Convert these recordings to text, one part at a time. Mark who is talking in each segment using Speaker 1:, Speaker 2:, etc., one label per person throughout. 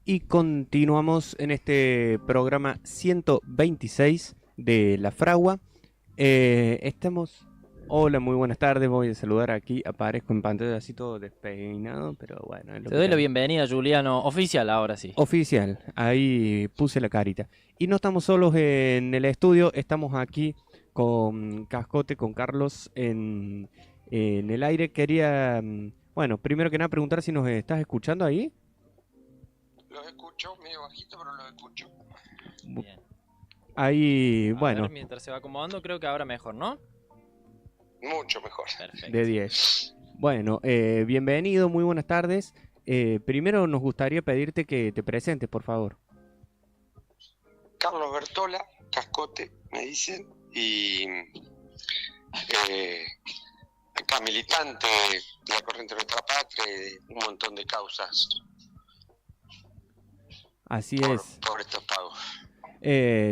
Speaker 1: Y continuamos en este programa 126 de La Fragua. Estamos... Hola, muy buenas tardes. Voy a saludar aquí. Aparezco en pantalla así todo despeinado, pero bueno, es lo
Speaker 2: Te
Speaker 1: que
Speaker 2: doy la
Speaker 1: tengo.
Speaker 2: bienvenida, Juliano, oficial ahora sí.
Speaker 1: Oficial, ahí puse la carita. Y no estamos solos en el estudio, estamos aquí con Cascote, con Carlos en el aire. Quería, bueno, primero que nada preguntar si nos estás escuchando ahí.
Speaker 3: Los escucho, medio bajito, pero los escucho.
Speaker 1: Bu-
Speaker 2: Bien.
Speaker 1: Ahí,
Speaker 2: A ver,
Speaker 1: bueno,
Speaker 2: mientras se va acomodando, creo que ahora mejor, ¿no?
Speaker 3: Mucho mejor.
Speaker 1: de
Speaker 2: Perfecto.
Speaker 1: 10. Bueno, bienvenido, muy buenas tardes. Primero nos gustaría pedirte que te presentes, por favor.
Speaker 3: Carlos Bertola, Cascote, me dicen, y acá militante de la Corriente Nuestra Patria y de un montón de causas
Speaker 1: Así
Speaker 3: por,
Speaker 1: es.
Speaker 3: por estos pagos.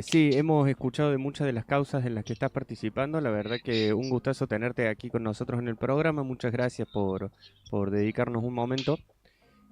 Speaker 1: Sí, hemos escuchado de muchas de las causas en las que estás participando. La verdad que un gustazo tenerte aquí con nosotros en el programa. Muchas gracias por dedicarnos un momento.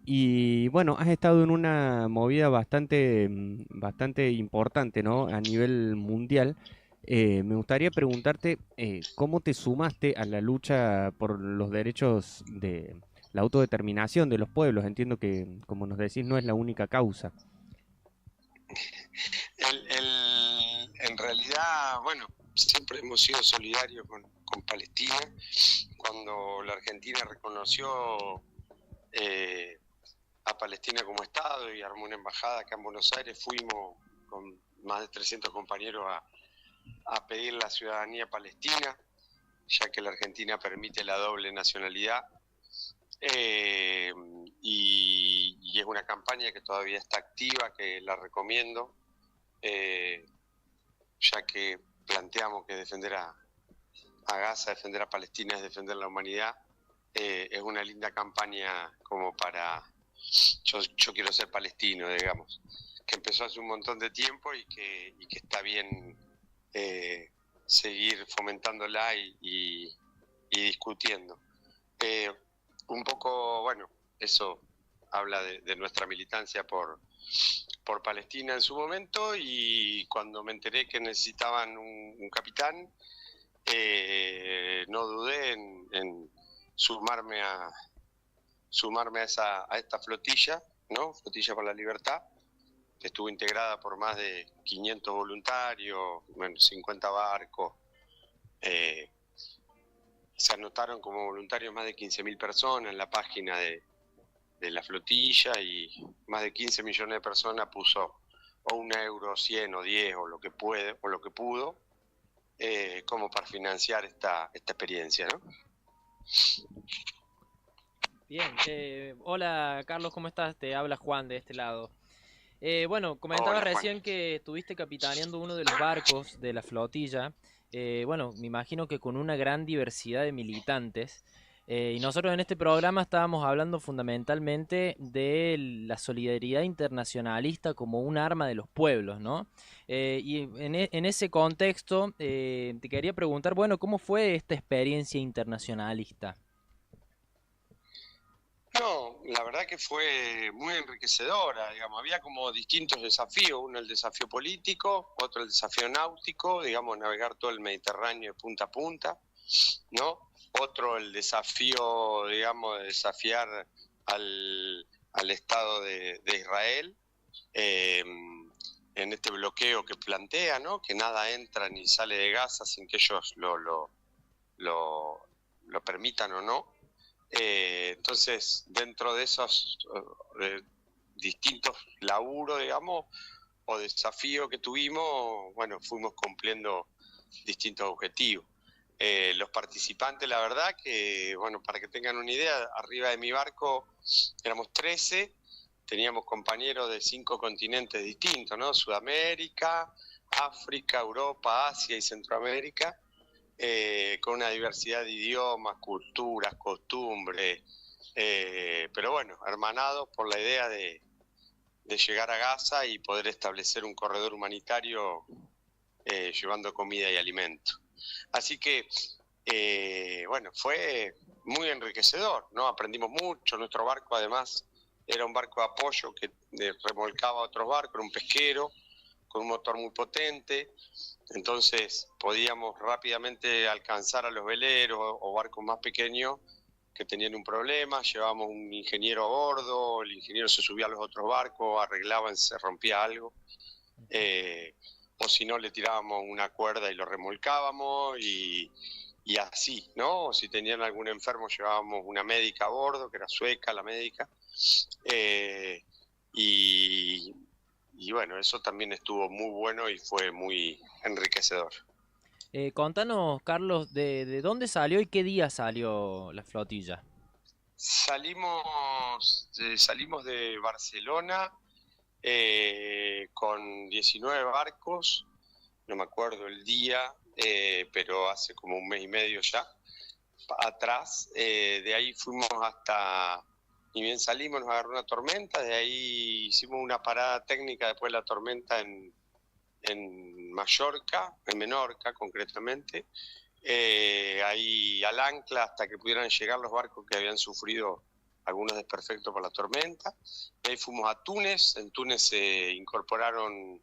Speaker 1: Y bueno, has estado en una movida bastante, bastante importante, ¿no? A nivel mundial. Me gustaría preguntarte cómo te sumaste a la lucha por los derechos de la autodeterminación de los pueblos. Entiendo que, como nos decís, no es la única causa.
Speaker 3: En realidad, bueno, siempre hemos sido solidarios con Palestina. Cuando la Argentina reconoció a Palestina como Estado y armó una embajada acá en Buenos Aires, fuimos con más de 300 compañeros a pedir la ciudadanía palestina, ya que la Argentina permite la doble nacionalidad. Eh, y es una campaña que todavía está activa, que la recomiendo, eh, ya que planteamos que defender a Gaza, defender a Palestina es defender la humanidad. Es una linda campaña como para yo quiero ser palestino, digamos, que empezó hace un montón de tiempo y que está bien seguir fomentándola y discutiendo. Un poco, bueno, eso habla de nuestra militancia por Palestina en su momento, y cuando me enteré que necesitaban un capitán, no dudé en sumarme a esta flotilla, ¿no? Flotilla por la Libertad, que estuvo integrada por más de 500 voluntarios, bueno, 50 barcos. Se anotaron como voluntarios más de 15.000 personas en la página de la flotilla, y más de 15 millones de personas puso o 1 euro, 100 o 10 o lo que puede o lo que pudo, como para financiar esta experiencia, ¿no?
Speaker 2: Bien. Hola, Carlos, ¿cómo estás? Te habla Juan de este lado. Bueno, comentabas
Speaker 3: Hola, Juan.
Speaker 2: recién que estuviste capitaneando uno de los barcos de la flotilla. Bueno, me imagino que con una gran diversidad de militantes. Y nosotros en este programa estábamos hablando fundamentalmente de la solidaridad internacionalista como un arma de los pueblos, ¿no? Y en ese contexto te quería preguntar, bueno, ¿cómo fue esta experiencia internacionalista?
Speaker 3: No, la verdad que fue muy enriquecedora, digamos, había como distintos desafíos, uno el desafío político, otro el desafío náutico, digamos, navegar todo el Mediterráneo de punta a punta, ¿no? Otro el desafío, digamos, de desafiar al Estado de Israel, eh, en este bloqueo que plantea, ¿no? Que nada entra ni sale de Gaza sin que ellos lo, lo permitan o no. Entonces, dentro de esos distintos laburos, digamos, o desafíos que tuvimos, bueno, fuimos cumpliendo distintos objetivos. Los participantes, la verdad que, bueno, para que tengan una idea, arriba de mi barco éramos 13, teníamos compañeros de 5 continentes distintos, ¿no? Sudamérica, África, Europa, Asia y Centroamérica. Con una diversidad de idiomas, culturas, costumbres, pero bueno, hermanados por la idea de llegar a Gaza y poder establecer un corredor humanitario, llevando comida y alimento. Así que, bueno, fue muy enriquecedor, ¿no? Aprendimos mucho. Nuestro barco, además, era un barco de apoyo que remolcaba a otros barcos, era un pesquero con un motor muy potente, entonces podíamos rápidamente alcanzar a los veleros o barcos más pequeños que tenían un problema, llevábamos un ingeniero a bordo, el ingeniero se subía a los otros barcos, arreglaban, se rompía algo, o si no le tirábamos una cuerda y lo remolcábamos y así, ¿no? O si tenían algún enfermo llevábamos una médica a bordo, que era sueca la médica, y bueno, eso también estuvo muy bueno y fue muy enriquecedor.
Speaker 2: Contanos, Carlos, de dónde salió y qué día salió la flotilla.
Speaker 3: Salimos de Barcelona con 19 barcos, no me acuerdo el día, pero hace como un mes y medio ya atrás. De ahí fuimos hasta, ni bien salimos, nos agarró una tormenta, de ahí hicimos una parada técnica después de la tormenta en Mallorca, en Menorca concretamente, ahí al ancla hasta que pudieran llegar los barcos que habían sufrido algunos desperfectos por la tormenta. De ahí fuimos a Túnez, en Túnez se incorporaron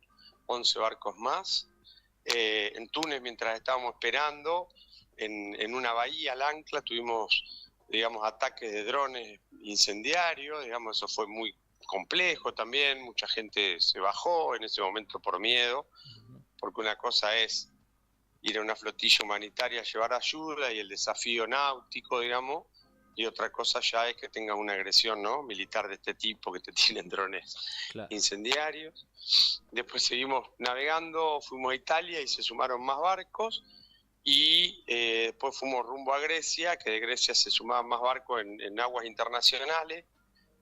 Speaker 3: 11 barcos más. En Túnez, mientras estábamos esperando, en una bahía al ancla tuvimos, digamos, ataques de drones incendiarios, digamos, eso fue muy complejo también, mucha gente se bajó en ese momento por miedo, porque una cosa es ir a una flotilla humanitaria a llevar ayuda y el desafío náutico, digamos, y otra cosa ya es que tengas una agresión, ¿no?, militar de este tipo, que te tienen drones incendiarios. Después seguimos navegando, fuimos a Italia y se sumaron más barcos, y después fuimos rumbo a Grecia, que de Grecia se sumaban más barcos en aguas internacionales.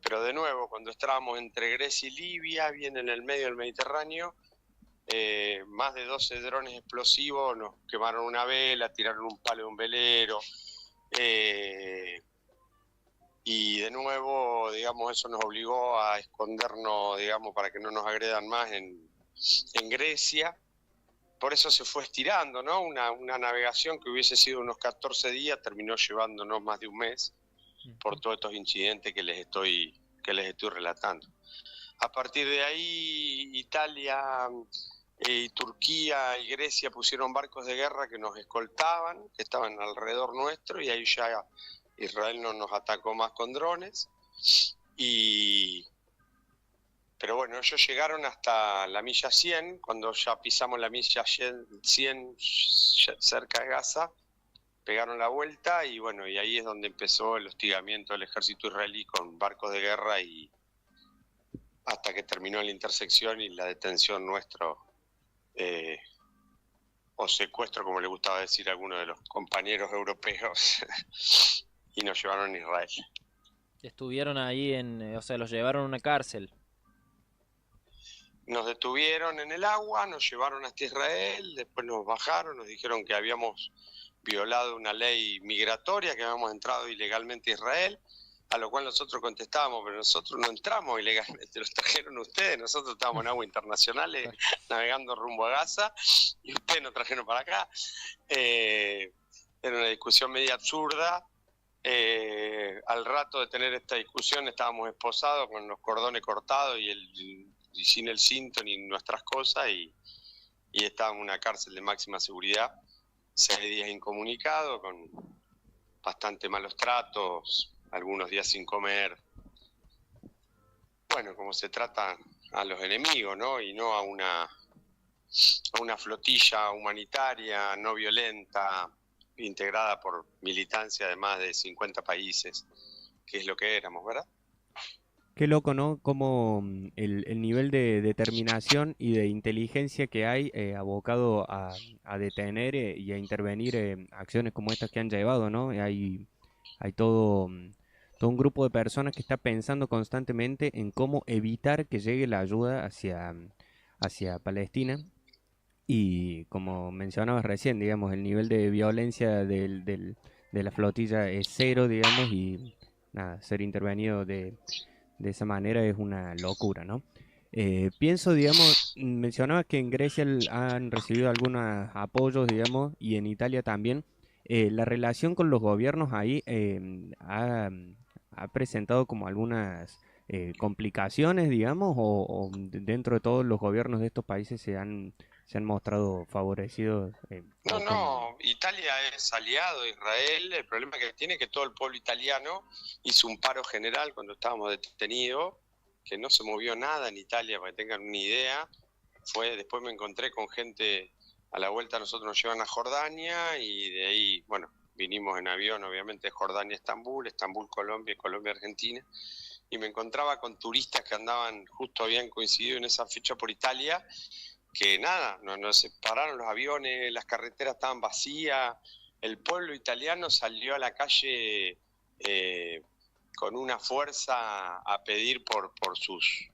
Speaker 3: Pero de nuevo, cuando estábamos entre Grecia y Libia, bien en el medio del Mediterráneo, más de 12 drones explosivos nos quemaron una vela, tiraron un palo de un velero, y de nuevo, digamos, eso nos obligó a escondernos, digamos, para que no nos agredan más en Grecia. Por eso se fue estirando, ¿no? Una navegación que hubiese sido unos 14 días terminó llevándonos más de un mes, por todos estos incidentes que les estoy relatando. A partir de ahí, Italia, Turquía y Grecia pusieron barcos de guerra que nos escoltaban, que estaban alrededor nuestro, y ahí ya Israel no nos atacó más con drones. Pero bueno, ellos llegaron hasta la milla 100, cuando ya pisamos la milla 100 cerca de Gaza, pegaron la vuelta y bueno, y ahí es donde empezó el hostigamiento del ejército israelí con barcos de guerra, y hasta que terminó la intersección y la detención nuestro, o secuestro, como le gustaba decir a algunos de los compañeros europeos, y nos llevaron a Israel.
Speaker 2: Estuvieron ahí o sea, los llevaron a una cárcel.
Speaker 3: Nos detuvieron en el agua, nos llevaron hasta Israel, después nos bajaron, nos dijeron que habíamos violado una ley migratoria, que habíamos entrado ilegalmente a Israel, a lo cual nosotros contestábamos, pero nosotros no entramos ilegalmente, los trajeron ustedes, nosotros estábamos en aguas internacionales navegando rumbo a Gaza, y ustedes nos trajeron para acá. Era una discusión media absurda. Al rato de tener esta discusión estábamos esposados con los cordones cortados y sin el cinto ni nuestras cosas, y estábamos en una cárcel de máxima seguridad, 6 días incomunicados, con bastante malos tratos, algunos días sin comer. Bueno, como se trata a los enemigos, ¿no? Y no a una flotilla humanitaria, no violenta, integrada por militancia de más de 50 países, que es lo que éramos, ¿verdad?
Speaker 1: Qué loco, ¿no? Como el nivel de determinación y de inteligencia que hay abocado a detener y a intervenir acciones como estas que han llevado, ¿no? Hay todo un grupo de personas que está pensando constantemente en cómo evitar que llegue la ayuda hacia Palestina. Y como mencionabas recién, digamos, el nivel de violencia de la flotilla es cero, digamos, y nada, ser intervenido de esa manera es una locura, ¿no? Pienso, digamos, mencionabas que en Grecia han recibido algunos apoyos, digamos, y en Italia también. La relación con los gobiernos ahí ha presentado como algunas complicaciones, digamos, o dentro de todos los gobiernos de estos países se han mostrado favorecidos
Speaker 3: No,
Speaker 1: o con...
Speaker 3: no, Italia es aliado de Israel. El problema que tiene es que todo el pueblo italiano hizo un paro general cuando estábamos detenidos, que no se movió nada en Italia, para que tengan una idea. Después me encontré con gente, a la vuelta nosotros nos llevan a Jordania y de ahí, bueno, vinimos en avión, obviamente, de Jordania a Estambul, Estambul, Colombia, Colombia, Argentina, y me encontraba con turistas que andaban, justo habían coincidido en esa fecha por Italia, que nada, no se pararon los aviones, las carreteras estaban vacías, el pueblo italiano salió a la calle con una fuerza a pedir por sus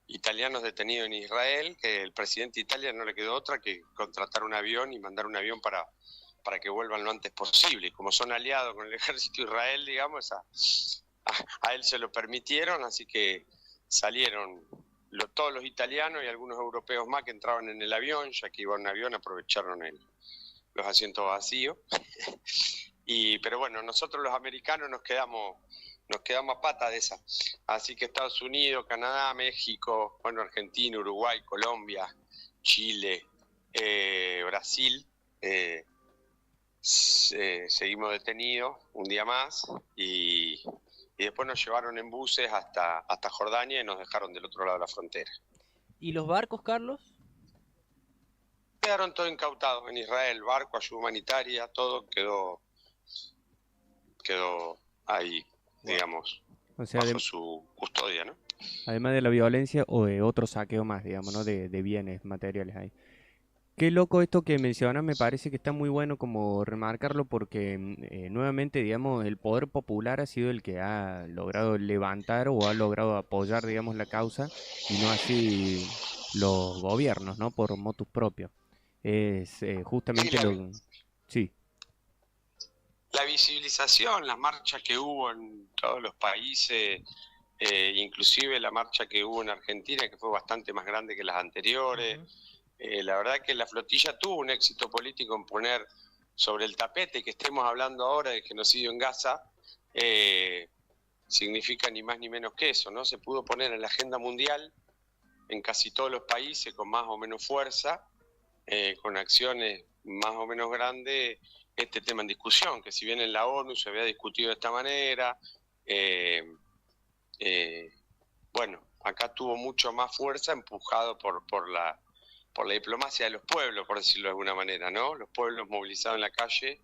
Speaker 3: italianos detenidos en Israel, que el presidente de Italia no le quedó otra que contratar un avión y mandar un avión para que vuelvan lo antes posible. Y como son aliados con el ejército de Israel, digamos, a él se lo permitieron, así que salieron todos los italianos y algunos europeos más que entraban en el avión, ya que iban en avión, aprovecharon los asientos vacíos. Pero bueno, nosotros los americanos nos quedamos a pata de esa. Así que Estados Unidos, Canadá, México, bueno, Argentina, Uruguay, Colombia, Chile, Brasil, seguimos detenidos un día más y después nos llevaron en buses hasta Jordania y nos dejaron del otro lado de la frontera.
Speaker 2: ¿Y los barcos, Carlos?
Speaker 3: Quedaron todos incautados en Israel, barco, ayuda humanitaria, todo quedó ahí, digamos,
Speaker 1: O sea,
Speaker 3: bajo su custodia, ¿no?
Speaker 1: además de la violencia o de otro saqueo más, digamos, ¿no? De bienes materiales ahí. Qué loco esto que mencionas, me parece que está muy bueno como remarcarlo porque nuevamente, digamos, el poder popular ha sido el que ha logrado levantar o ha logrado apoyar, digamos, la causa y no así los gobiernos, ¿no? Por motus propios. Es
Speaker 3: Sí,
Speaker 1: justamente lo... Sí,
Speaker 3: la visibilización, las marchas que hubo en todos los países, inclusive la marcha que hubo en Argentina, que fue bastante más grande que las anteriores. La verdad que la flotilla tuvo un éxito político en poner sobre el tapete, que estemos hablando ahora de genocidio en Gaza, significa ni más ni menos que eso, ¿no? Se pudo poner en la agenda mundial en casi todos los países con más o menos fuerza, con acciones más o menos grandes, este tema en discusión, que si bien en la ONU se había discutido de esta manera, bueno, acá tuvo mucho más fuerza empujado por la diplomacia de los pueblos, por decirlo de alguna manera, ¿no? Los pueblos movilizados en la calle,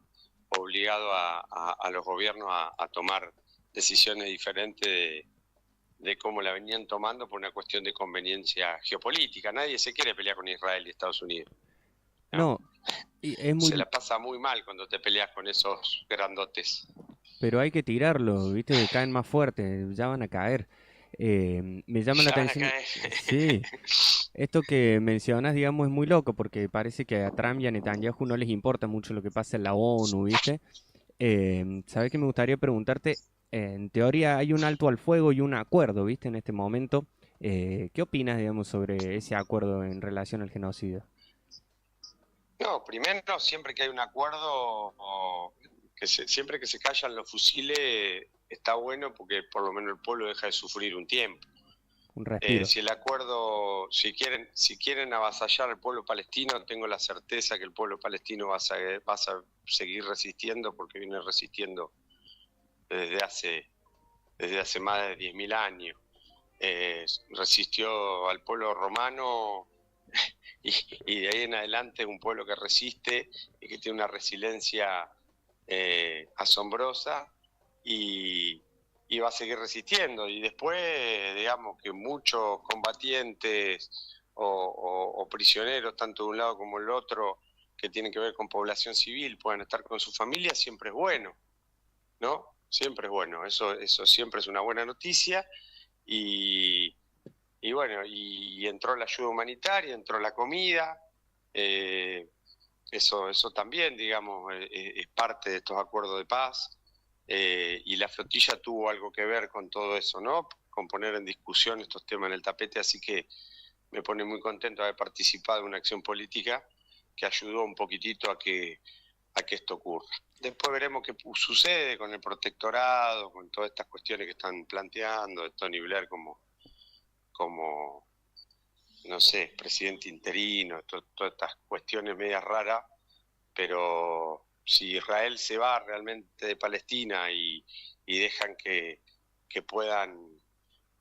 Speaker 3: obligados a los gobiernos a tomar decisiones diferentes de cómo la venían tomando por una cuestión de conveniencia geopolítica. Nadie se quiere pelear con Israel y Estados Unidos, ¿no?
Speaker 1: no, y es
Speaker 3: Se
Speaker 1: muy...
Speaker 3: la pasa muy mal cuando te peleas con esos grandotes.
Speaker 1: Pero hay que tirarlos, ¿viste? Caen más fuerte, ya van a caer. Me llama la
Speaker 3: Ya van a
Speaker 1: atención,
Speaker 3: caer.
Speaker 1: sí, esto que mencionas, digamos, es muy loco porque parece que a Trump y a Netanyahu no les importa mucho lo que pasa en la ONU, ¿viste? ¿Sabes qué me gustaría preguntarte? En teoría hay un alto al fuego y un acuerdo, ¿viste? En este momento. ¿Qué opinas, digamos, sobre ese acuerdo en relación al genocidio?
Speaker 3: No, primero, siempre que hay un acuerdo, siempre que se callan los fusiles, está bueno porque por lo menos el pueblo deja de sufrir un tiempo.
Speaker 1: Un respiro.
Speaker 3: Si el acuerdo, si quieren avasallar al pueblo palestino, tengo la certeza que el pueblo palestino va a seguir resistiendo porque viene resistiendo desde hace más de 10.000 años. Resistió al pueblo romano y de ahí en adelante es un pueblo que resiste y que tiene una resiliencia asombrosa y va a seguir resistiendo. Y después, digamos que muchos combatientes o prisioneros, tanto de un lado como del otro, que tienen que ver con población civil, puedan estar con su familia, siempre es bueno, ¿no? Siempre es bueno, eso siempre es una buena noticia. Y bueno, y entró la ayuda humanitaria, entró la comida, eso también, digamos, es parte de estos acuerdos de paz, y la flotilla tuvo algo que ver con todo eso, ¿no? Con poner en discusión estos temas en el tapete, así que me pone muy contento de haber participado en una acción política que ayudó un poquitito a que esto ocurra. Después veremos qué sucede con el protectorado, con todas estas cuestiones que están planteando, de Tony Blair como no sé, presidente interino, todas estas cuestiones medias raras, pero si Israel se va realmente de Palestina y dejan que puedan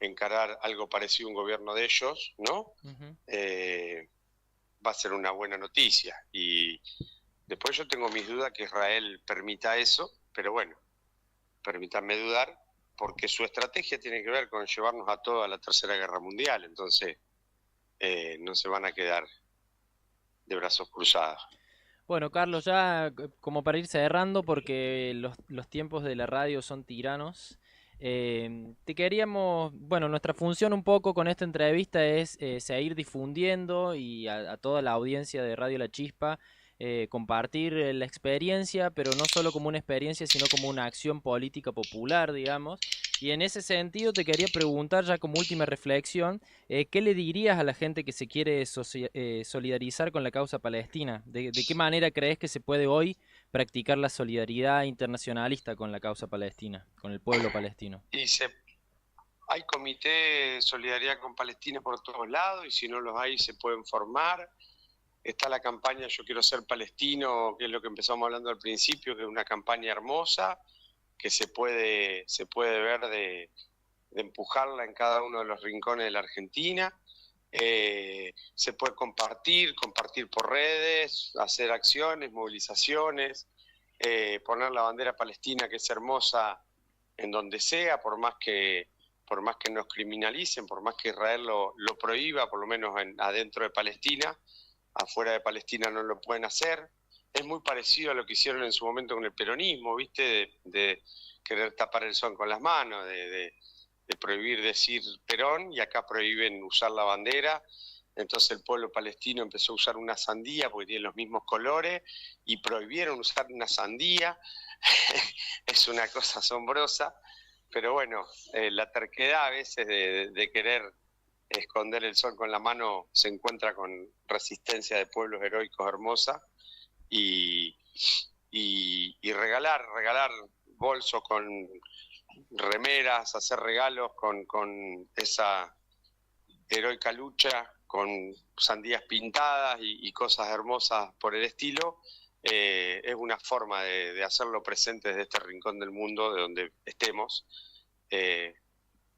Speaker 3: encarar algo parecido a un gobierno de ellos, ¿no? Va a ser una buena noticia. Y después yo tengo mis dudas que Israel permita eso, pero bueno, permítanme dudar, porque su estrategia tiene que ver con llevarnos a todos a la Tercera Guerra Mundial, entonces no se van a quedar de brazos cruzados.
Speaker 2: Bueno, Carlos, ya como para ir cerrando, porque los tiempos de la radio son tiranos, te queríamos, bueno, nuestra función un poco con esta entrevista es seguir difundiendo y a toda la audiencia de Radio La Chispa compartir la experiencia, pero no solo como una experiencia, sino como una acción política popular, digamos. Y en ese sentido te quería preguntar, ya como última reflexión, ¿qué le dirías a la gente que se quiere solidarizar con la causa palestina? ¿De qué manera crees que se puede hoy practicar la solidaridad internacionalista con la causa palestina, con el pueblo palestino?
Speaker 3: Hay comité de solidaridad con Palestina por todos lados, y si no los hay se pueden formar. Está la campaña Yo Quiero Ser Palestino, que es lo que empezamos hablando al principio, que es una campaña hermosa, que se puede ver de empujarla en cada uno de los rincones de la Argentina. Se puede compartir por redes, hacer acciones, movilizaciones, poner la bandera palestina, que es hermosa, en donde sea, por más que nos criminalicen, por más que Israel lo prohíba, por lo menos adentro de Palestina. Afuera de Palestina no lo pueden hacer. Es muy parecido a lo que hicieron en su momento con el peronismo, ¿viste? De querer tapar el sol con las manos, de prohibir decir Perón, y acá prohíben usar la bandera. Entonces el pueblo palestino empezó a usar una sandía porque tiene los mismos colores, y prohibieron usar una sandía. Es una cosa asombrosa, pero bueno, la terquedad a veces de querer esconder el sol con la mano se encuentra con resistencia de pueblos heroicos hermosa, y regalar bolsos con remeras, hacer regalos con esa heroica lucha, con sandías pintadas y cosas hermosas por el estilo, es una forma de hacerlo presente desde este rincón del mundo, de donde estemos,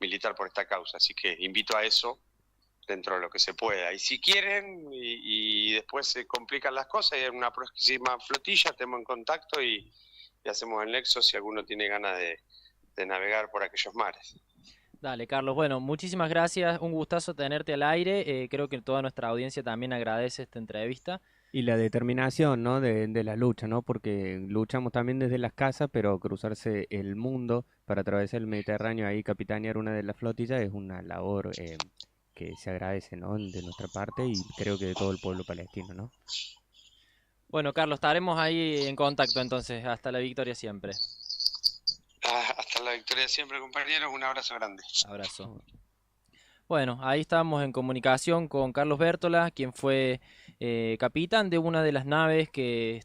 Speaker 3: militar por esta causa. Así que invito a eso dentro de lo que se pueda. Y si quieren y después se complican las cosas y hay una próxima flotilla, estemos en contacto y hacemos el nexo si alguno tiene ganas de navegar por aquellos mares.
Speaker 2: Dale, Carlos. Bueno, muchísimas gracias. Un gustazo tenerte al aire. Creo que toda nuestra audiencia también agradece esta entrevista.
Speaker 1: Y la determinación, ¿no? de la lucha, ¿no? Porque luchamos también desde las casas, pero cruzarse el mundo para atravesar el Mediterráneo, ahí capitanear una de las flotillas es una labor que se agradece, ¿no? De nuestra parte, y creo que de todo el pueblo palestino, ¿no?
Speaker 2: Bueno, Carlos, estaremos ahí en contacto entonces. Hasta la victoria siempre.
Speaker 3: Hasta la victoria siempre, compañeros. Un abrazo grande.
Speaker 2: Abrazo. Bueno, ahí estamos en comunicación con Carlos Bértola, quien fue capitán de una de las naves que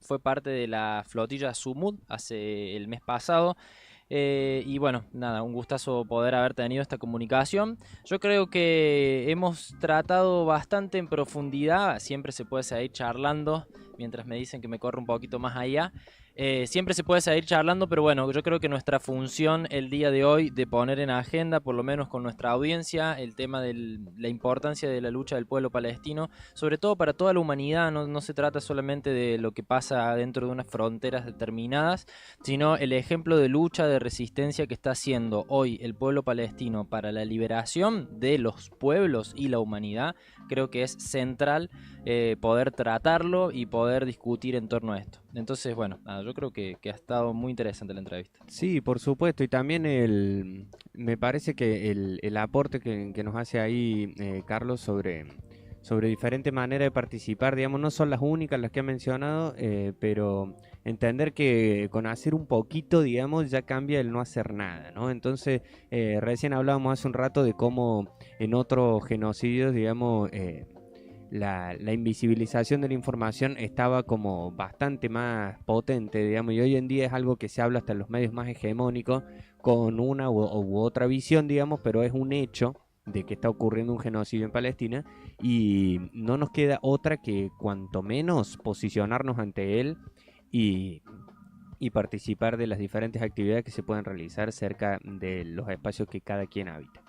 Speaker 2: fue parte de la flotilla Sumud hace el mes pasado. Y bueno, nada, un gustazo poder haber tenido esta comunicación. Yo creo que hemos tratado bastante en profundidad, siempre se puede seguir charlando, mientras me dicen que me corre un poquito más allá. Siempre se puede seguir charlando, pero bueno, yo creo que nuestra función el día de hoy de poner en agenda, por lo menos con nuestra audiencia, el tema de la importancia de la lucha del pueblo palestino, sobre todo para toda la humanidad. No se trata solamente de lo que pasa dentro de unas fronteras determinadas, sino el ejemplo de lucha, de resistencia que está haciendo hoy el pueblo palestino para la liberación de los pueblos y la humanidad. Creo que es central poder tratarlo y poder discutir en torno a esto. Entonces, bueno, yo creo que ha estado muy interesante la entrevista.
Speaker 1: Sí, por supuesto, y también me parece que el aporte que nos hace ahí Carlos sobre diferentes maneras de participar, digamos, no son las únicas las que ha mencionado, pero entender que con hacer un poquito, digamos, ya cambia el no hacer nada, ¿no? Entonces, recién hablábamos hace un rato de cómo en otros genocidios, digamos, la invisibilización de la información estaba como bastante más potente, digamos, y hoy en día es algo que se habla hasta en los medios más hegemónicos con una u otra visión, digamos, pero es un hecho de que está ocurriendo un genocidio en Palestina y no nos queda otra que cuanto menos posicionarnos ante él y, y participar de las diferentes actividades que se pueden realizar cerca de los espacios que cada quien habita.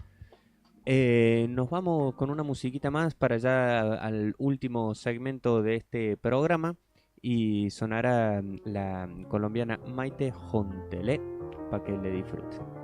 Speaker 1: Nos vamos con una musiquita más para ya al último segmento de este programa y sonará la colombiana Maite Jontelé para que le disfruten.